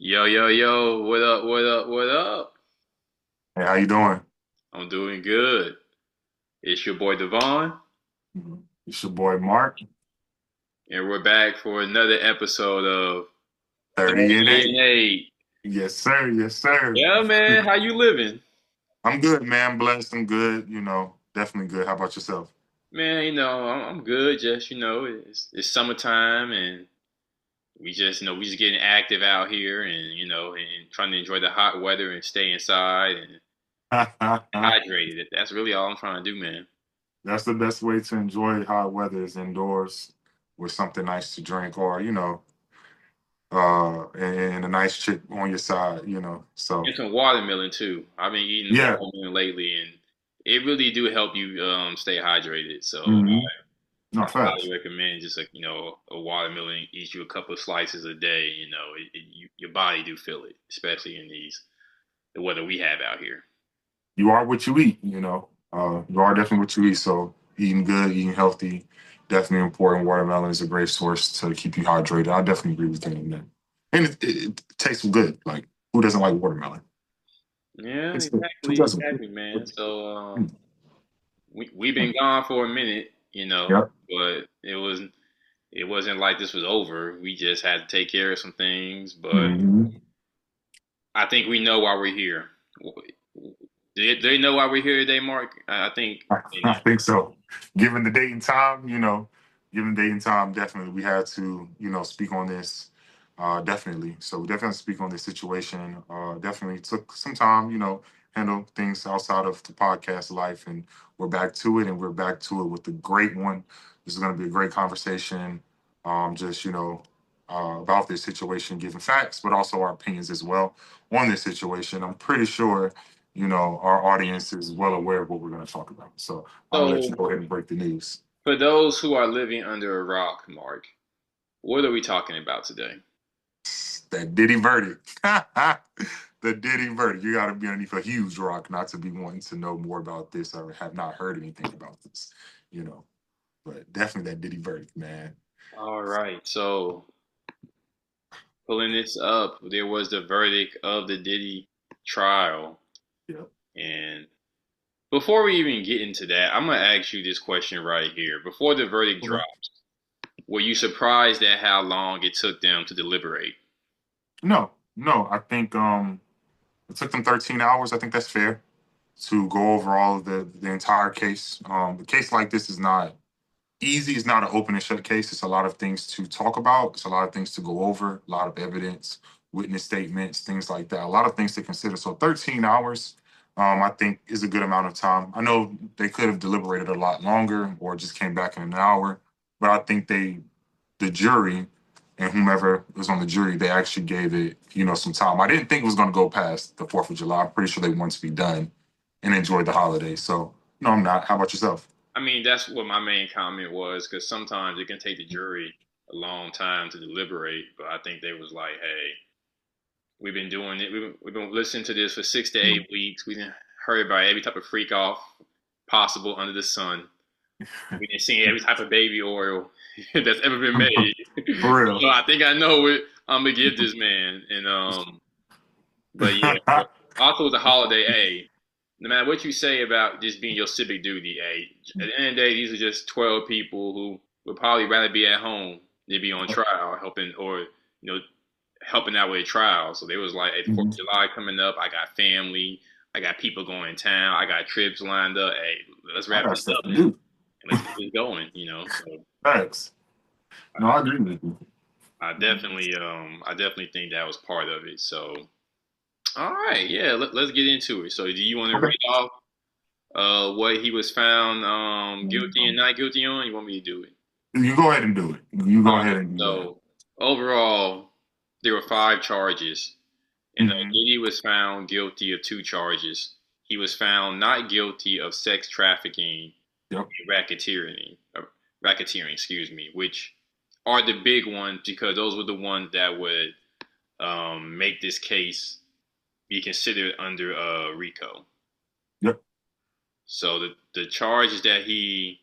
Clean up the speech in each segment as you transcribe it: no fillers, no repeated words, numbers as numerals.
Yo, yo, yo, what up, what up, what up? Hey, how you doing? I'm doing good. It's your boy Davonne, It's your boy Mark, and we're back for another episode of 30 and 30 and 8. 8. Yes, sir. Yes, sir. Yeah, man, how you living? I'm good, man. Blessed. I'm good. Definitely good. How about yourself? Man, I'm good. Just, it's summertime, and we just getting active out here, and trying to enjoy the hot weather and stay inside and hydrated. That's really all I'm trying to do, man. That's the best way to enjoy hot weather is indoors with something nice to drink or, and a nice chick on your side. So, And some watermelon too. I've been eating yeah. watermelon lately, and it really do help you stay hydrated. So hmm No, I highly facts. recommend just a watermelon. Eat you a couple of slices a day. Your body do feel it, especially in the weather we have out here. You are what you eat. You are definitely what you eat. So, eating good, eating healthy, definitely important. Watermelon is a great source to keep you hydrated. I definitely agree with you on that. And it tastes good. Like, who doesn't like watermelon? Yeah, Who exactly, doesn't? exactly, man. So we've been gone for a minute, Yep. but it wasn't like this was over. We just had to take care of some things, but hmm I think we know why we're here. Do they know why we're here today, Mark? I think they I know. think so. Given the date and time, given the date and time, definitely we had to, speak on this. Definitely. So we definitely speak on this situation. Definitely took some time, handle things outside of the podcast life, and we're back to it, and we're back to it with a great one. This is going to be a great conversation. Just about this situation, giving facts, but also our opinions as well on this situation. I'm pretty sure our audience is well aware of what we're going to talk about. So I'll let you So, go ahead and break the news. for those who are living under a rock, Mark, what are we talking about today? That Diddy verdict. The Diddy verdict. You got to be underneath a huge rock not to be wanting to know more about this or have not heard anything about this, you know. But definitely that Diddy verdict, man. All right. So, pulling this up, there was the verdict of the Diddy trial. Yep. And before we even get into that, I'm going to ask you this question right here. Before the verdict Okay. dropped, were you surprised at how long it took them to deliberate? No, no. I think it took them 13 hours. I think that's fair to go over all of the entire case. A case like this is not easy. It's not an open and shut case. It's a lot of things to talk about. It's a lot of things to go over, a lot of evidence, witness statements, things like that. A lot of things to consider. So 13 hours, I think, is a good amount of time. I know they could have deliberated a lot longer or just came back in an hour, but I think the jury and whomever was on the jury, they actually gave it, some time. I didn't think it was going to go past the 4th of July. I'm pretty sure they want to be done and enjoy the holiday. So, no, I'm not. How about yourself? I mean, that's what my main comment was because sometimes it can take the jury a long time to deliberate. But I think they was like, hey, we've been doing it. We've been listening to this for 6 to 8 weeks. We didn't heard about every type of freak off possible under the sun. We didn't see every type of baby oil that's ever been made. For real. So I think I know what I'm gonna give this man. And but yeah, but also it's a holiday. Hey, no matter what you say about this being your civic duty, hey, at the end of the day, these are just 12 people who would probably rather be at home than be on trial helping or helping out with a trial. So they was like, hey, the 4th of Mhm. July coming up. I got family. I got people going in town. I got trips lined up. Hey, let's I wrap got this stuff up to and do. let's get this going. So Thanks. No, I, I agree with you. I definitely think that was part of it. So, all right, yeah, let's get into it. So, do you want to Okay. read off what he was found guilty and not guilty on? You want me to do it? You go ahead and do it. You All go right. ahead and do that. So, overall, there were 5 charges, and hmm Diddy was found guilty of 2 charges. He was found not guilty of sex trafficking Yep. and racketeering, excuse me, which are the big ones because those were the ones that would make this case be considered under RICO. Yep. So the charges that he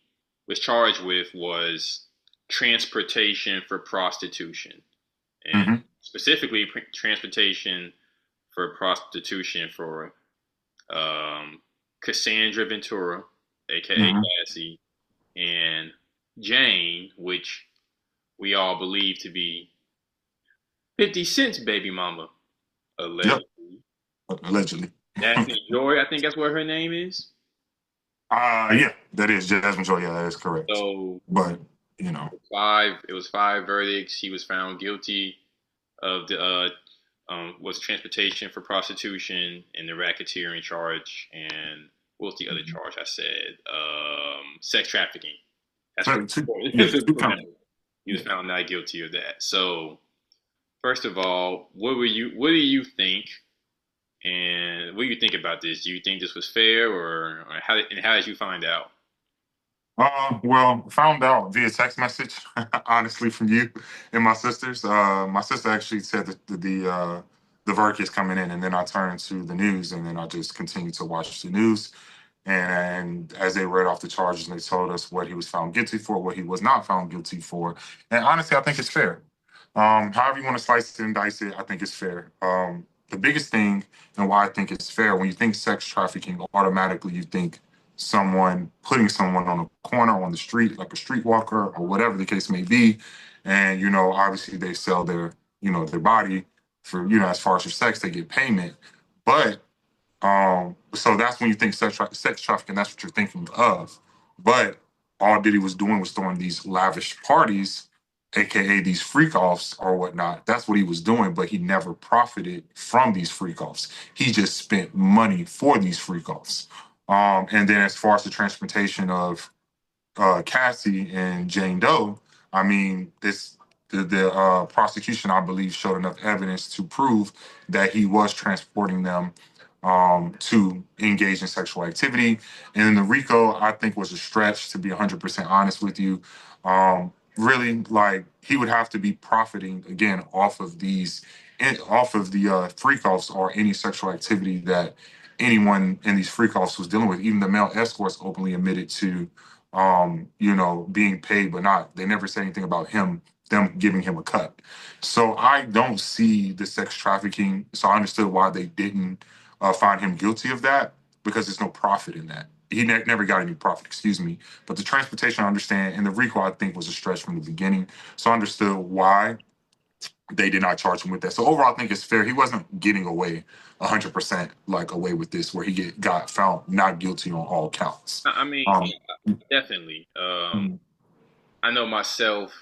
was charged with was transportation for prostitution, and hmm specifically transportation for prostitution for um, Cassandra Ventura, aka Hmm. Cassie, and Jane, which we all believe to be 50 Cent's baby mama, Yep, allegedly. allegedly. Daphne Joy, I think that's what her name is. Yeah, that is Jasmine Joy. Yeah, that is correct. So But you know, it was five verdicts. She was found guilty of the was transportation for prostitution and the racketeering charge, and what's the other charge I said? Sex trafficking. That's so, pretty important. yeah, two counts. He was Yeah. found not guilty of that. So first of all, what do you think? And what do you think about this? Do you think this was fair, or how did you find out? Well, found out via text message, honestly, from you and my sisters. My sister actually said that the verdict is coming in, and then I turned to the news, and then I just continued to watch the news. And as they read off the charges, and they told us what he was found guilty for, what he was not found guilty for, and honestly, I think it's fair. However you want to slice it and dice it, I think it's fair. The biggest thing and why I think it's fair, when you think sex trafficking, automatically you think someone putting someone on a corner on the street, like a streetwalker or whatever the case may be, and obviously they sell their body for as far as for sex, they get payment, but so that's when you think sex trafficking, that's what you're thinking of. But all Diddy was doing was throwing these lavish parties, aka these freak offs or whatnot. That's what he was doing, but he never profited from these freak offs. He just spent money for these freak offs. And then as far as the transportation of Cassie and Jane Doe, I mean, the prosecution, I believe, showed enough evidence to prove that he was transporting them to engage in sexual activity. And then the RICO, I think, was a stretch, to be 100% honest with you. Really, like he would have to be profiting again off of the freak offs or any sexual activity that anyone in these freak offs was dealing with. Even the male escorts openly admitted to being paid, but not, they never said anything about them giving him a cut. So I don't see the sex trafficking. So I understood why they didn't find him guilty of that, because there's no profit in that. He never got any profit, excuse me. But the transportation, I understand, and the RICO, I think, was a stretch from the beginning. So I understood why they did not charge him with that. So overall, I think it's fair. He wasn't getting away 100% like away with this, where got found not guilty on all counts. I mean, Um, yeah, definitely. I know myself.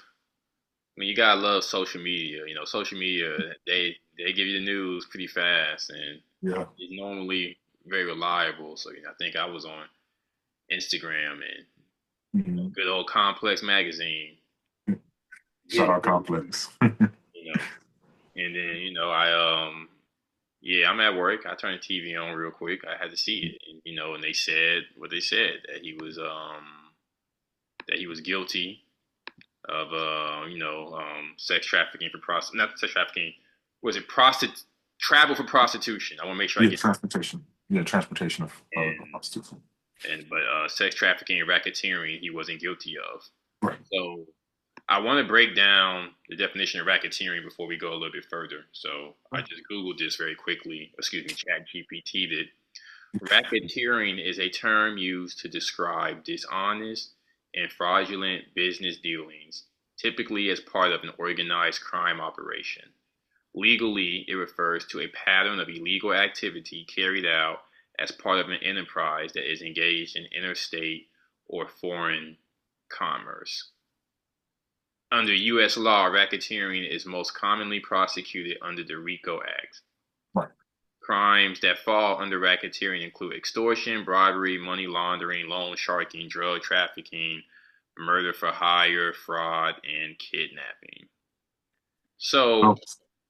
I mean, you gotta love social media. You know, social media they give you the news pretty fast, and yeah. it's normally very reliable. So I think I was on Instagram and Mhm. good old Complex magazine Shout getting out Complex. you know, and then yeah, I'm at work. I turned the TV on real quick. I had to see it, and and they said what they said, that he was guilty of sex trafficking for not sex trafficking. Was it travel for prostitution? I want to make sure I Yeah, get transportation. Yeah, transportation of and prostitution. but sex trafficking and racketeering he wasn't guilty of. Right. So I want to break down the definition of racketeering before we go a little bit further. So I just Googled this very quickly. Excuse me, Chat GPT did. Racketeering is a term used to describe dishonest and fraudulent business dealings, typically as part of an organized crime operation. Legally, it refers to a pattern of illegal activity carried out as part of an enterprise that is engaged in interstate or foreign commerce. Under U.S. law, racketeering is most commonly prosecuted under the RICO Act. Right. Crimes that fall under racketeering include extortion, bribery, money laundering, loan sharking, drug trafficking, murder for hire, fraud, and kidnapping. So, Oh,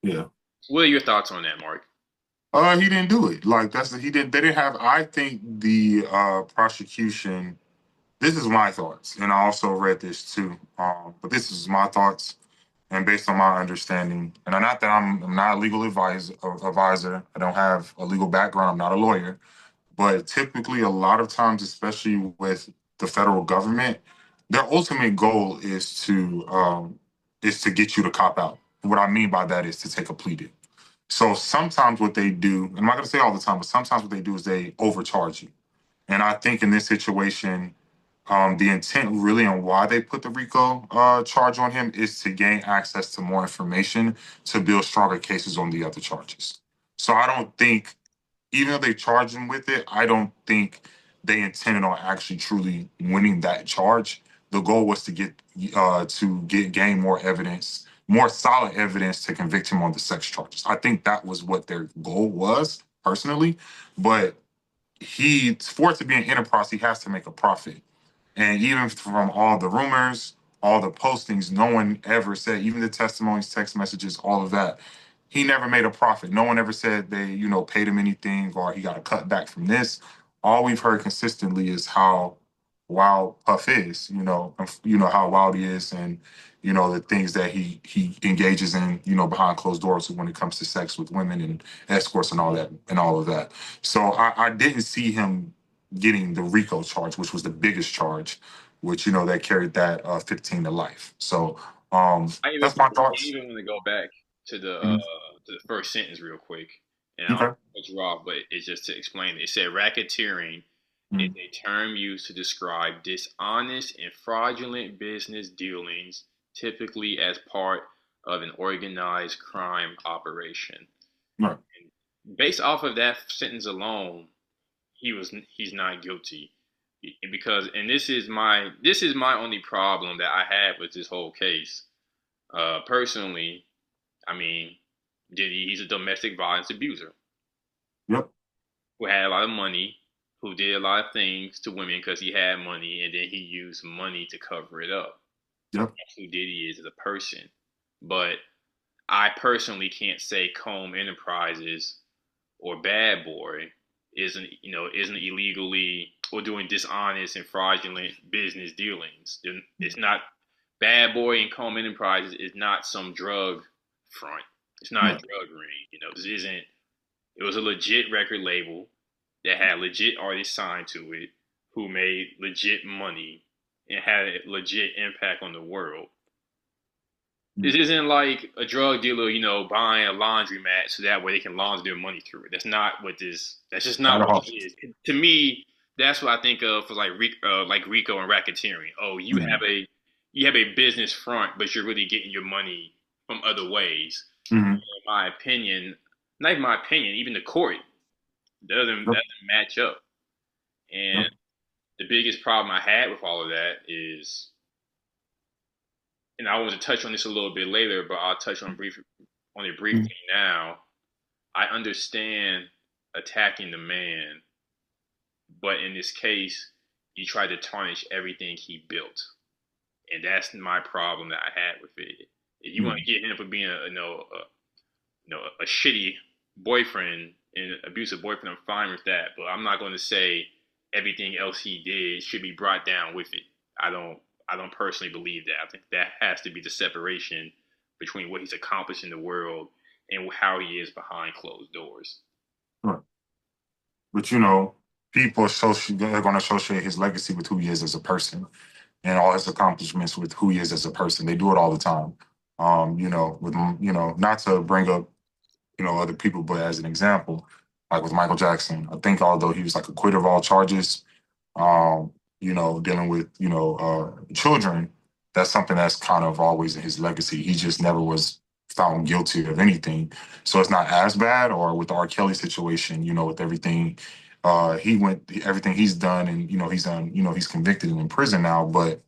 yeah. what are your thoughts on that, Mark? He didn't do it. Like he didn't. They didn't have. I think the prosecution. This is my thoughts, and I also read this too. But this is my thoughts, and based on my understanding, and not that I'm not a legal advisor. I don't have a legal background. I'm not a lawyer. But typically, a lot of times, especially with the federal government, their ultimate goal is to get you to cop out. what I mean by that is to take a plea deal. So sometimes what they do, and I'm not going to say all the time, but sometimes what they do is they overcharge you. And I think in this situation, the intent really and why they put the RICO charge on him is to gain access to more information to build stronger cases on the other charges. So I don't think, even though they charged him with it, I don't think they intended on actually truly winning that charge. The goal was to gain more evidence, more solid evidence to convict him on the sex charges. I think that was what their goal was personally, but for it to be an enterprise, he has to make a profit. And even from all the rumors, all the postings, no one ever said, even the testimonies, text messages, all of that, he never made a profit. No one ever said they, paid him anything or he got a cut back from this. All we've heard consistently is how wild Puff is, how wild he is and, the things that he engages in, behind closed doors when it comes to sex with women and escorts and all that and all of that. So I didn't see him getting the RICO charge, which was the biggest charge, which that carried that 15 to life. So I even that's my I thoughts. even want to go back Mhm. to the first sentence real quick, and I don't Okay. cut you off, but it's just to explain it. It said racketeering is Mhm. a term used to describe dishonest and fraudulent business dealings, typically as part of an organized crime operation. Right. Based off of that sentence alone, he's not guilty because and this is my only problem that I had with this whole case. Personally, I mean, he's a domestic violence abuser Yep. who had a lot of money, who did a lot of things to women because he had money, and then he used money to cover it up. Yep. That's who Diddy is as a person. But I personally can't say Comb Enterprises or Bad Boy isn't illegally or doing dishonest and fraudulent business dealings. It's not Bad Boy and Comb Enterprises is not some drug front. It's not a Right. drug ring. This isn't. It was a legit record label that had legit artists signed to it, who made legit money and had a legit impact on the world. Mhm. This isn't like a drug dealer, buying a laundromat so that way they can launder their money through it. That's not what this. That's just not Not at what all. it is. To me, that's what I think of for like Rico and racketeering. Oh, Mhm. you have a business front, but you're really getting your money from other ways. Mhm. In my opinion, not even my opinion, even the court Yep. doesn't match up. And Yep. the biggest problem I had with all of that is, and I want to touch on this a little bit later, but I'll touch on it Mhm. briefly now. I understand attacking the man, but in this case, you try to tarnish everything he built, and that's my problem that I had with it. If you want Mhm. to get him for being a shitty boyfriend and abusive boyfriend, I'm fine with that. But I'm not going to say everything else he did should be brought down with it. I don't. I don't personally believe that. I think that has to be the separation between what he's accomplished in the world and how he is behind closed doors. Right. But people they're going to associate his legacy with who he is as a person and all his accomplishments with who he is as a person. They do it all the time. With not to bring up other people, but as an example, like with Michael Jackson, I think although he was like acquitted of all charges, dealing with children, that's something that's kind of always in his legacy. He just never was found guilty of anything, so it's not as bad. Or with the R. Kelly situation, with everything everything he's done, and he's convicted and in prison now, but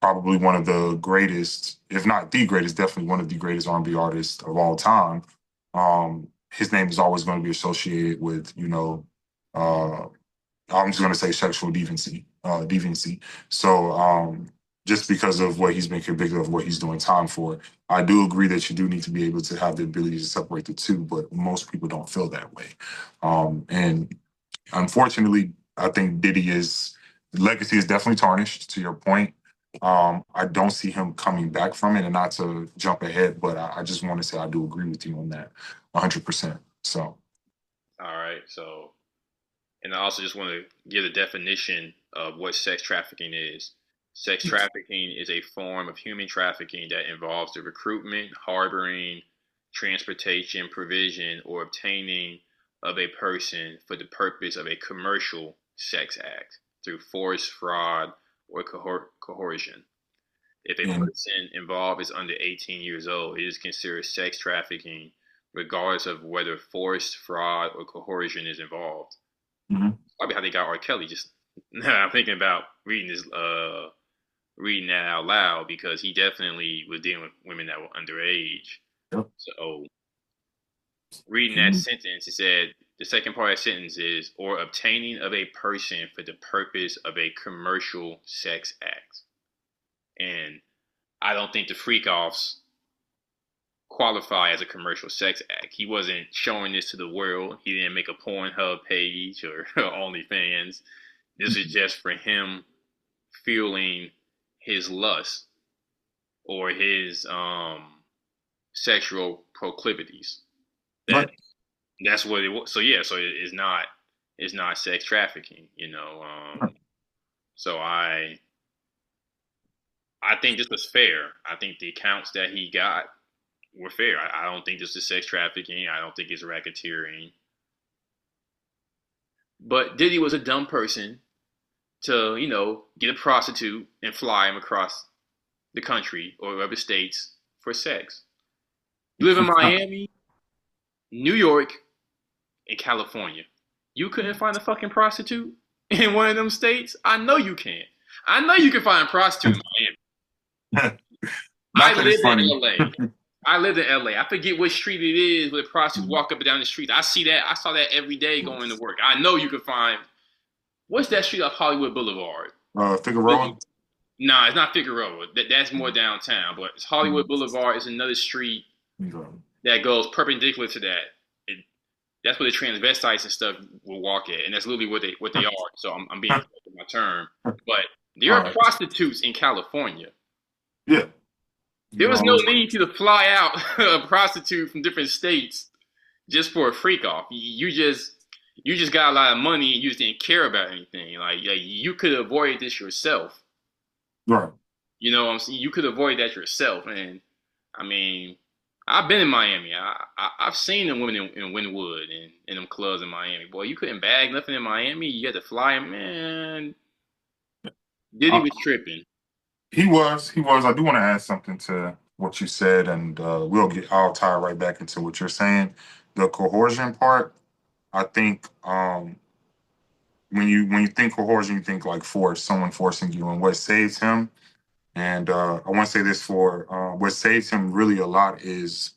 probably one of the greatest, if not the greatest, definitely one of the greatest R&B artists of all time. His name is always going to be associated with, uh, I'm just going to say sexual deviancy. So just because of what he's been convicted of, what he's doing time for, I do agree that you do need to be able to have the ability to separate the two, but most people don't feel that way. And unfortunately, I think Diddy legacy is definitely tarnished. To your point, I don't see him coming back from it. And not to jump ahead, but I just want to say I do agree with you on that, 100%. So, All right. So, and I also just want to give a definition of what sex trafficking is. Sex trafficking is a form of human trafficking that involves the recruitment, harboring, transportation, provision, or obtaining of a person for the purpose of a commercial sex act through force, fraud, or coercion. If a And person involved is under 18 years old, it is considered sex trafficking, regardless of whether force, fraud, or coercion is involved. mhm. Probably how they got R. Kelly. Just I'm thinking about reading that out loud because he definitely was dealing with women that were underage. Yep. So reading that He- sentence, it said the second part of the sentence is or obtaining of a person for the purpose of a commercial sex act. And I don't think the freak offs qualify as a commercial sex act. He wasn't showing this to the world. He didn't make a Pornhub page or OnlyFans. This is just for him fueling his lust or his sexual proclivities. That Right. that's what it was. So yeah, so it's not sex trafficking, you know. So I think this was fair. I think the accounts that he got were fair. I don't think this is sex trafficking. I don't think it's racketeering. But Diddy was a dumb person to, get a prostitute and fly him across the country or other states for sex. You live in Miami, New York, and California. You couldn't find a fucking prostitute in one of them states? I know you can. I know you can find a prostitute in Miami. I Not that it's lived in funny. LA. I lived in LA. I forget what street it is where the prostitutes walk up and down the street. I see that. I saw that every day going to work. I know you can find what's that street off Hollywood Boulevard? Figueroa. Nah, it's not Figueroa. That's more downtown, but it's Hollywood Boulevard. It's another street that goes perpendicular to that. That's where the transvestites and stuff will walk at, and that's literally what they are. So I'm being careful with my term, but there All are right. prostitutes in California. Yeah. You There can was no always. need to fly out a prostitute from different states just for a freak off. You just got a lot of money and you just didn't care about anything. Like you could avoid this yourself. Right. You know what I'm saying? You could avoid that yourself. And I mean, I've been in Miami. I've seen the women in Wynwood and in them clubs in Miami. Boy, you couldn't bag nothing in Miami. You had to fly. Man, Diddy Uh, was tripping. he was. He was. I do want to add something to what you said, and I'll tie it right back into what you're saying. The coercion part. I think when you think coercion, you think like force, someone forcing you, and what saves him. And I want to say this for what saves him really a lot is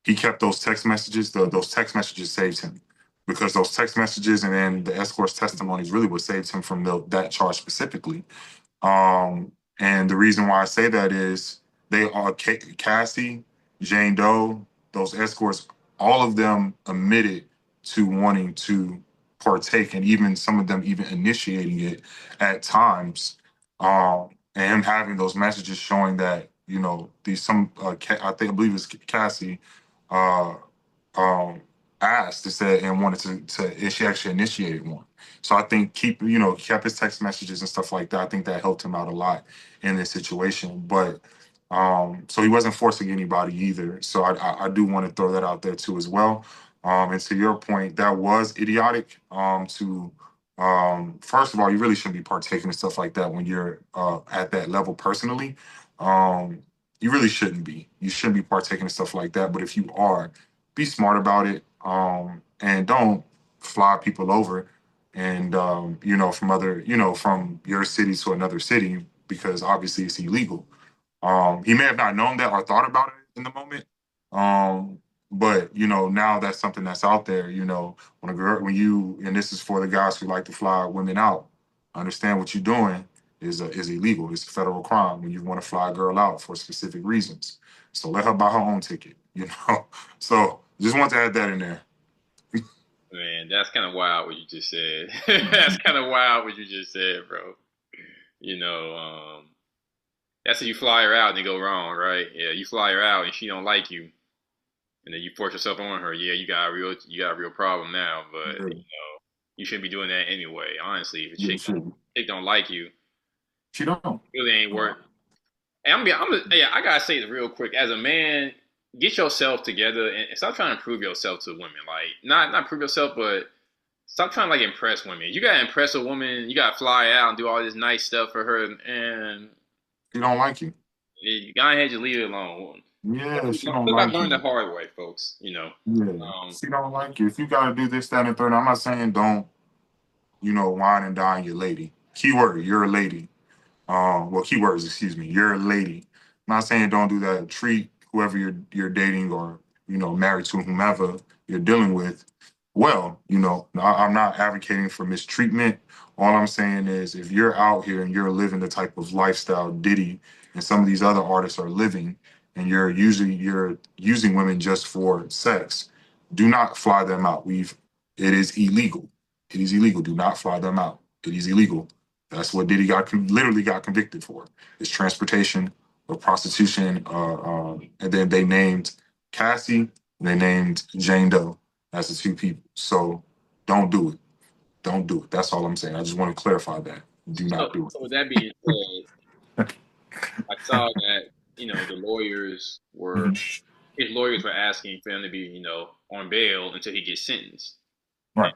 he kept those text messages. Those text messages saved him because those text messages and then the escort's testimonies really what saves him from that charge specifically. And the reason why I say that is they are Cassie, Jane Doe, those escorts, all of them admitted to wanting to partake, and even some of them even initiating it at times. And him having those messages showing that these some I believe it's Cassie uh, um, asked to say and wanted to and she actually initiated one. So I think kept his text messages and stuff like that. I think that helped him out a lot in this situation. But so he wasn't forcing anybody either. So I do want to throw that out there too as well. And to your point, that was idiotic. First of all, you really shouldn't be partaking in stuff like that when you're at that level personally. Um, you really shouldn't be. You shouldn't be partaking in stuff like that. But if you are, be smart about it, and don't fly people over and from your city to another city because obviously it's illegal. He may have not known that or thought about it in the moment. Um, but now that's something that's out there. When a girl, and this is for the guys who like to fly women out, understand what you're doing is illegal. It's a federal crime when you want to fly a girl out for specific reasons. So let her buy her own ticket. So just want to add that in there. Man, that's kind of wild what you just said. That's kind of wild what you just said, bro. You know, that's if you fly her out and it go wrong, right? Yeah, you fly her out and she don't like you, and then you force yourself on her. Yeah, you got a real problem now. But Yeah, you shouldn't be doing that anyway. Honestly, if a yeah, chick sure. don't like you, She don't. Really ain't Uh, worth. And yeah, I gotta say it real quick. As a man, get yourself together and stop trying to prove yourself to women. Like, not prove yourself, but stop trying to like impress women. You gotta impress a woman. You gotta fly out and do all this nice stuff for her, and she don't like you. you gotta have to leave it alone. Yeah, she don't Look, I like learned the you. hard way, folks. Yeah, Um, she don't like you. If you gotta do this, that, and the third, I'm not saying don't, wine and dine your lady. Keyword, you're a lady. Well, keywords, excuse me. You're a lady. I'm not saying don't do that. Treat whoever you're dating or married to, whomever you're dealing with, well. I'm not advocating for mistreatment. All I'm saying is if you're out here and you're living the type of lifestyle Diddy and some of these other artists are living, and you're using women just for sex, do not fly them out. It is illegal. It is illegal. Do not fly them out. It is illegal. That's what Diddy literally got convicted for. Is transportation of prostitution. And then they named Cassie. And they named Jane Doe as the two people. So don't do it. Don't do it. That's all I'm saying. I just want to clarify that. Do so, not do so with that being said, it. I saw that the Mhm. his lawyers were asking for him to be on bail until he gets sentenced. Right.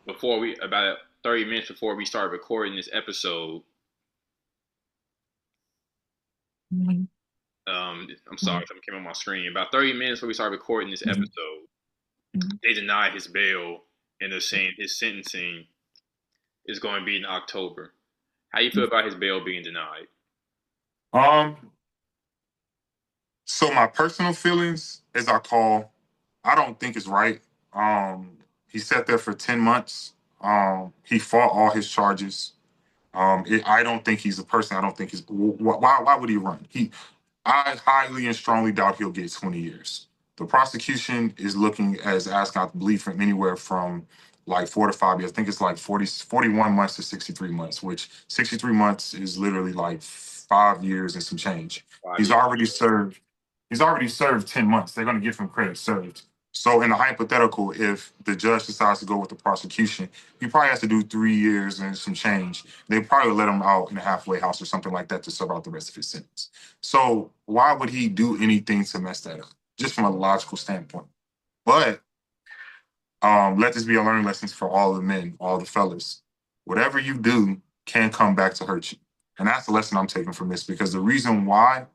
Before we about 30 minutes before we start recording this episode, Mhm. I'm sorry, something came on my screen. About 30 minutes before we start recording this Mhm. episode, they denied his bail and they're saying his sentencing is going to be in October. How you feel about his bail being denied? Um, so my personal feelings, as I don't think it's right. He sat there for 10 months. He fought all his charges. I don't think he's a person. I don't think he's. Why would he run? I highly and strongly doubt he'll get 20 years. The prosecution is looking as asking, I believe, from anywhere from like 4 to 5 years. I think it's like 41 months to 63 months, which 63 months is literally like 5 years and some change. Five He's years. already served. He's already served 10 months. They're going to give him credit served. So, in the hypothetical, if the judge decides to go with the prosecution, he probably has to do 3 years and some change. They probably let him out in a halfway house or something like that to serve out the rest of his sentence. So why would he do anything to mess that up? Just from a logical standpoint. But let this be a learning lesson for all the men, all the fellas. Whatever you do can come back to hurt you. And that's the lesson I'm taking from this because the reason why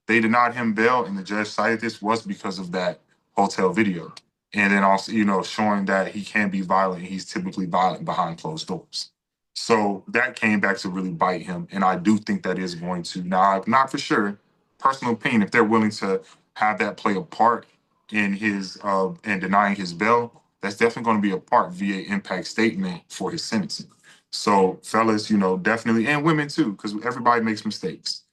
they denied him bail and the judge cited this was because of that hotel video. And then also, showing that he can be violent. He's typically violent behind closed doors. So that came back to really bite him. And I do think that is going to, now, not for sure, personal opinion, if they're willing to have that play a part in his in denying his bail, that's definitely going to be a part via impact statement for his sentencing. So, fellas, definitely, and women too, because everybody makes mistakes.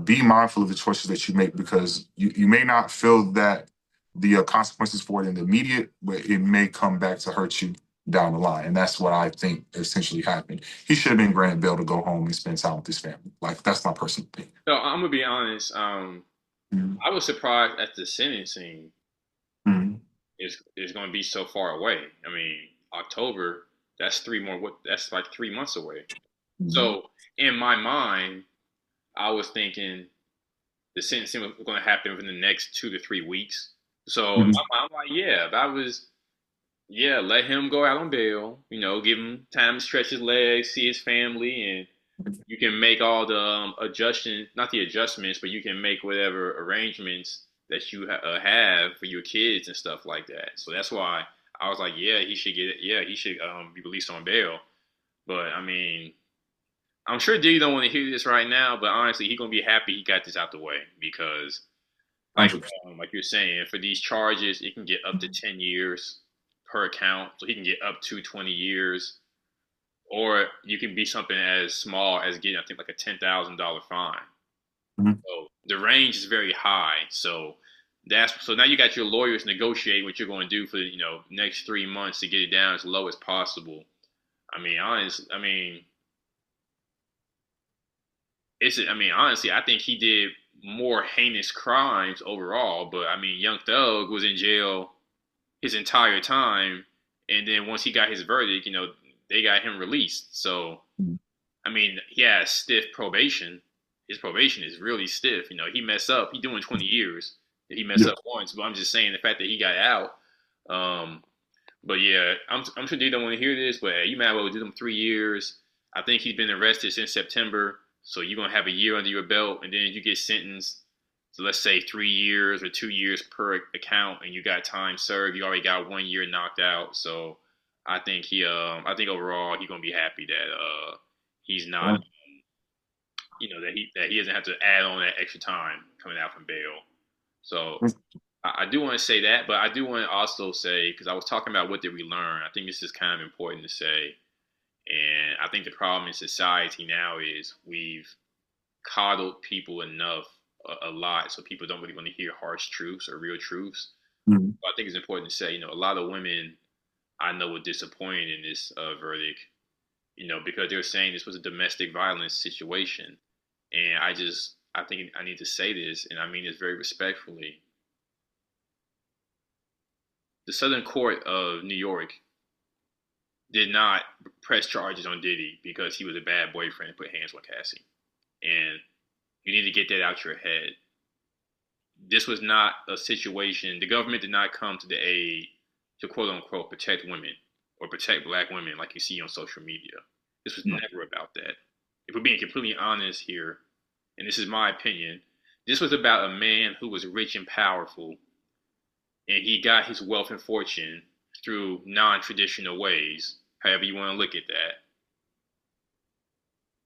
Be mindful of the choices that you make because you may not feel that the consequences for it in the immediate, but it may come back to hurt you down the line. And that's what I think essentially happened. He should have been granted bail to go home and spend time with his family. Like, that's my personal opinion. So I'm gonna be honest. Mhm. I was surprised at the sentencing Mhm. is going to be so far away. I mean, October. That's three more. What? That's like 3 months away. Mhm. So in my mind, I was thinking the sentencing was going to happen within the next 2 to 3 weeks. So in Mhm. my mind, I'm like, yeah, that was, yeah, let him go out on bail. Give him time to stretch his legs, see his family, and you can make all the adjustments, not the adjustments, but you can make whatever arrangements that you have for your kids and stuff like that. So that's why I was like, yeah, he should get it. Yeah, he should be released on bail. But I mean, I'm sure Diddy don't want to hear this right now, but honestly, he's gonna be happy he got this out the way because, like 100%. like you're saying, for these charges, it can get up to 10 years per account, so he can get up to 20 years, or you can be something as small as getting, I think, like a $10,000 fine. Mhm. So the range is very high. So now you got your lawyers negotiate what you're going to do for next 3 months to get it down as low as possible. Honestly, I think he did more heinous crimes overall. But I mean, Young Thug was in jail his entire time, and then once he got his verdict, they got him released. So I mean, he has stiff probation. His probation is really stiff. You know, he mess up. He doing 20 years. He mess Yeah. up once, but I'm just saying the fact that he got out. Um, but yeah, I'm sure they don't want to hear this, but hey, you might as well do them 3 years. I think he's been arrested since September, so you're gonna have a year under your belt, and then you get sentenced. So let's say 3 years or 2 years per account, and you got time served. You already got 1 year knocked out. So I think overall he's gonna be happy that he's not, Yeah. that he doesn't have to add on that extra time coming out from bail. So I do want to say that, but I do want to also say, because I was talking about what did we learn. I think this is kind of important to say, and I think the problem in society now is we've coddled people enough a lot, so people don't really want to hear harsh truths or real truths. Mhm. But I think it's important to say, a lot of women I know were disappointed in this verdict, because they're saying this was a domestic violence situation. And I think I need to say this, and I mean this very respectfully. The Southern Court of New York did not press charges on Diddy because he was a bad boyfriend and put hands on Cassie. And you need to get that out your head. This was not a situation, the government did not come to the aid to quote unquote protect women or protect black women like you see on social media. This was No. never about that. If we're being completely honest here, and this is my opinion, this was about a man who was rich and powerful, and he got his wealth and fortune through non-traditional ways, however you want to look at that.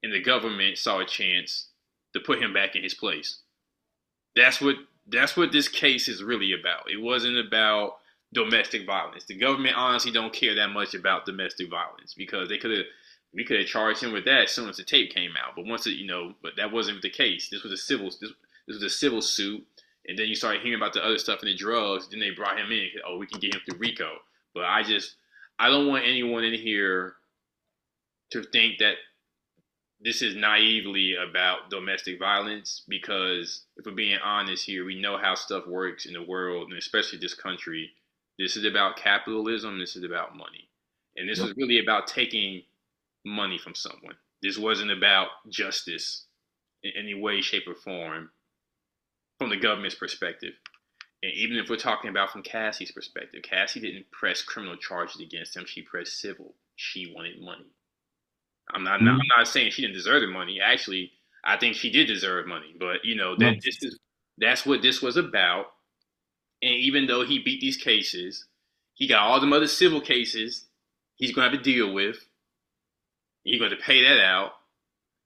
And the government saw a chance to put him back in his place. That's what that's what this case is really about. It wasn't about domestic violence. The government honestly don't care that much about domestic violence because we could have charged him with that as soon as the tape came out. But but that wasn't the case. This was a civil suit, and then you started hearing about the other stuff and the drugs. Then they brought him in. Oh, we can get him through RICO. But I don't want anyone in here to think that this is naively about domestic violence because if we're being honest here, we know how stuff works in the world and especially this country. This is about capitalism. This is about money. And this Yep. was really about taking money from someone. This wasn't about justice in any way, shape, or form from the government's perspective. And even if we're talking about from Cassie's perspective, Cassie didn't press criminal charges against him. She pressed civil. She wanted money. I'm Mhm. not saying she didn't deserve the money. Actually, I think she did deserve money. But No. that's what this was about. And even though he beat these cases, he got all them other civil cases he's gonna have to deal with. He's gonna have to pay that out.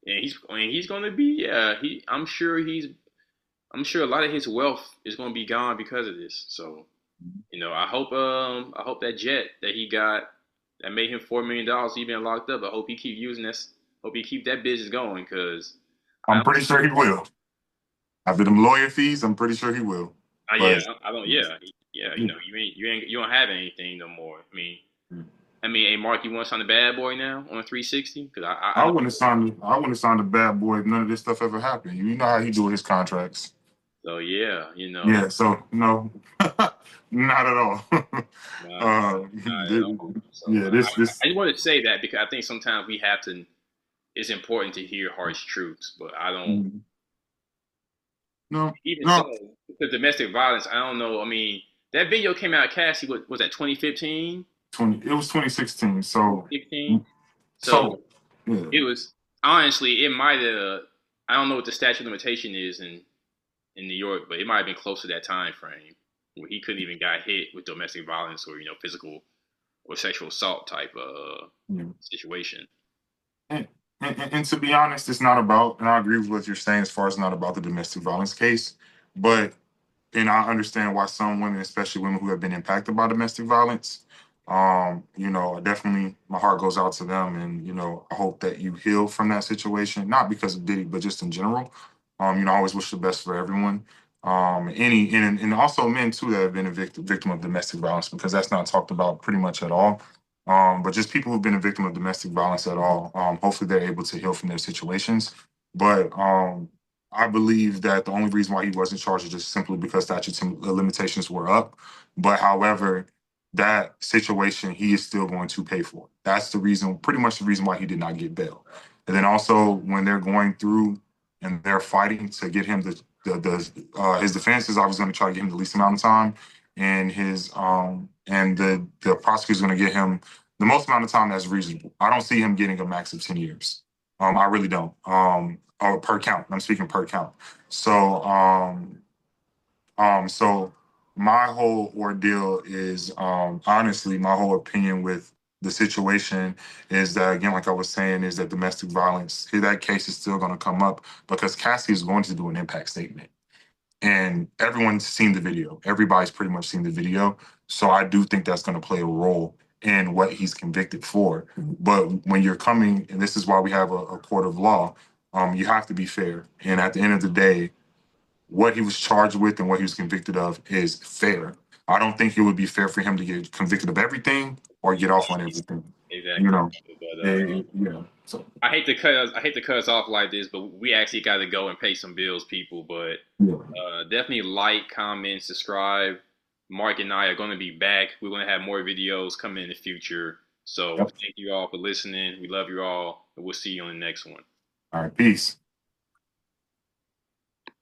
And he's gonna be I'm sure a lot of his wealth is gonna be gone because of this. So, I hope that jet that he got that made him $4 million. He been locked up. I hope he keep using this. Hope he keep that business going because I I'm pretty sure he will. After them lawyer fees, I'm pretty sure he will. yeah, But I don't yeah. yeah, you don't have anything no more. Hey Mark, you want to sign the bad boy now on a 360? Because I know. I wouldn't have signed a bad boy if none of this stuff ever happened. You know how he do with his contracts. So yeah, Yeah, so no, not at all. not, uh, not at all. So yeah, this I just wanted to say that because I think sometimes we have to. It's important to hear harsh truths, but I don't. no, Even so, no, because domestic violence, I don't know. I mean, that video came out. Cassie was that 2015, 20. It was 2016. So 2015. So so yeah. it was honestly, it might have. I don't know what the statute of limitation is in New York, but it might have been close to that time frame where he couldn't even got hit with domestic violence or physical or sexual assault type Yeah. situation. And, and to be honest, it's not about, and I agree with what you're saying as far as not about the domestic violence case, but and I understand why some women, especially women who have been impacted by domestic violence, definitely my heart goes out to them, and I hope that you heal from that situation, not because of Diddy, but just in general. I always wish the best for everyone. And also men too that have been a victim of domestic violence because that's not talked about pretty much at all. But just people who've been a victim of domestic violence at all, hopefully they're able to heal from their situations. But I believe that the only reason why he wasn't charged is just simply because statute limitations were up. But however, that situation he is still going to pay for. That's the reason, pretty much the reason why he did not get bail. And then also when they're going through and they're fighting to get him his defense is always going to try to get him the least amount of time, and the prosecutor's going to get him the most amount of time that's reasonable. I don't see him getting a max of 10 years. I really don't. Or per count. I'm speaking per count. So so my whole ordeal is honestly my whole opinion with the situation is that, again, like I was saying, is that domestic violence, that case is still going to come up because Cassie is going to do an impact statement. And everyone's seen the video. Everybody's pretty much seen the video. So I do think that's going to play a role in what he's convicted for. But when you're coming, and this is why we have a court of law, you have to be fair. And at the end of the day, what he was charged with and what he was convicted of is fair. I don't think it would be fair for him to get convicted of everything or get off on everything. You Exactly. know, But So I hate to cut us off like this, but we actually got to go and pay some bills, people. But yeah. definitely like, comment, subscribe. Mark and I are going to be back. We're going to have more videos coming in the future. So Yep. thank you all for listening. We love you all, and we'll see you on the next one. All right. Peace.